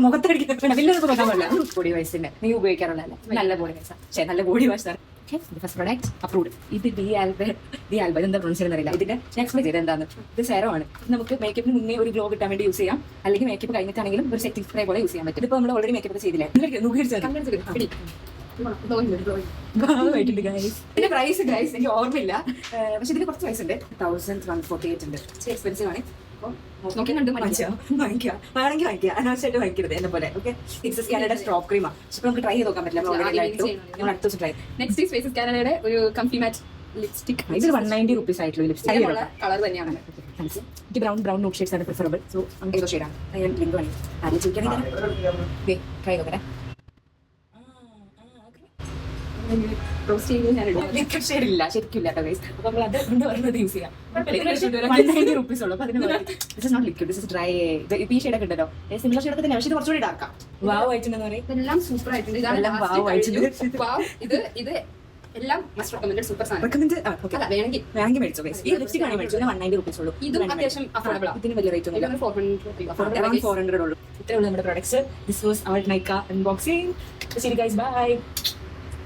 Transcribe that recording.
മുഖത്തടിക്കുന്ന വലിയൊന്നും നോക്കാൻ പാടില്ല. ബോഡി വൈസിന്റെ നീ ഉപയോഗിക്കാറുള്ളതല്ലേ, നല്ല ബോഡി വൈസാ. പക്ഷേ നല്ല body wash. First product approved. ഇത് ഡി ആൽബ ഇതെന്താ പ്രൊണൗൺസ് ചെയ്യുന്നറിയില്ല. ഇതിന്റെ എക്സ്പ്ലെയിൻ ചെയ്ത് എന്താണ്. ഇത് സെറമാണ്. നമുക്ക് മേക്കപ്പിന് മുന്നേ ഒരു ഗ്ലോ കിട്ടാൻ വേണ്ടി യൂസ് ചെയ്യാം, അല്ലെങ്കിൽ മേക്കപ്പ് കഴിഞ്ഞിട്ടാണെങ്കിലും ഒരു സെറ്റിംഗ് സ്പ്രേ പോലെ യൂസ് ചെയ്യാൻ പറ്റും. ഇപ്പോൾ നമ്മൾ ഓൾറെഡി മേക്കപ്പ് ചെയ്തില്ലേ, ഇതിന്റെ പ്രൈസ് ഗൈസ് എനിക്ക് ഓർമ്മയില്ല, പക്ഷെ ഇതിന് കുറച്ച് പ്രൈസ് ഉണ്ട്. 1148 ഉണ്ട്. എക്സ്പെൻസീവ് ആണ്. നോക്കി കണ്ട് വാങ്ങിക്കുക, വേണമെങ്കിൽ വാങ്ങിക്കുക, അനാവശ്യമായിട്ട് വാങ്ങിക്കരുത് എന്നെ പോലെ. ഓക്കെ, ഫേസസ് കാനഡ സ്ട്രോപ്പ് ക്രീമാണ്. പക്ഷെ നമുക്ക് ട്രൈ ചെയ്ത് നോക്കാൻ പറ്റില്ല. നമ്മൾ അടുത്ത ദിവസം ട്രൈ. നെക്സ്റ്റ് ഫേസസ് കാനഡയുടെ ഒരു കംഫി മാറ്റ് ലിപ്സ്റ്റിക്. ഇത് 190 rupees ആയിട്ടുള്ള ലിപ്സ്റ്റിക് കളർ തന്നെയാണ്. എനിക്ക് ബ്രൗൺ നോട്ട് ഷെയ്ഡ്സ് ആണ് പ്രിഫറബിൾ. സോ ഏതോ ഷെയ്ഡാണ് ഞാൻ ലിങ്ക് വേണമെങ്കിൽ ആരും ചോദിക്കുകയാണെങ്കിൽ ട്രൈ നോക്കട്ടെ. ഷെയ്ഡില്ല ശരിക്കും ഇല്ല കേട്ടോ ഗൈസ്. അപ്പൊ നമ്മൾ അത് കൊണ്ട് വരുന്നത് യൂസ് ചെയ്യാം. 190 rupees ഉള്ളൂ. അപ്പൊ അതിന് this is not liquid, this is dry. ഈ ഷെയ്ഡൊക്കെ ഉണ്ടല്ലോ, സിമിലർ ഷെയ്ഡൊക്കെ തന്നെ, പക്ഷേ ഇത് കുറച്ചുകൂടി ഡാർക്കാം. വാവ് ആയിട്ടുണ്ടെന്ന് പറയും. ഇതെല്ലാം സൂപ്പർ ആയിട്ടുണ്ട്. എല്ലാം വാവ് ആയിട്ടുണ്ട്. ഇത് എല്ലാം മസ്റ്റ് റെക്കമെൻഡ് സൂപ്പർ സാധനം. റെക്കമെൻഡ് വേണമെങ്കിൽ മേടിച്ചോ. ഈ ലിപ്സ്റ്റിക് ആണ് മേടിച്ചത്. 190 rupees ഉള്ളൂ. ഇതും അത്യാവശ്യം അഫോർഡബിൾ ആണ്. ഇതിന് വലിയ റേറ്റ് ഒന്നും 400 ഉള്ളൂ. ഇത്രേ ഉള്ളൂ നമ്മുടെ products. This was our Nykaa unboxing. ശരി ഗൈസ്, ബൈ.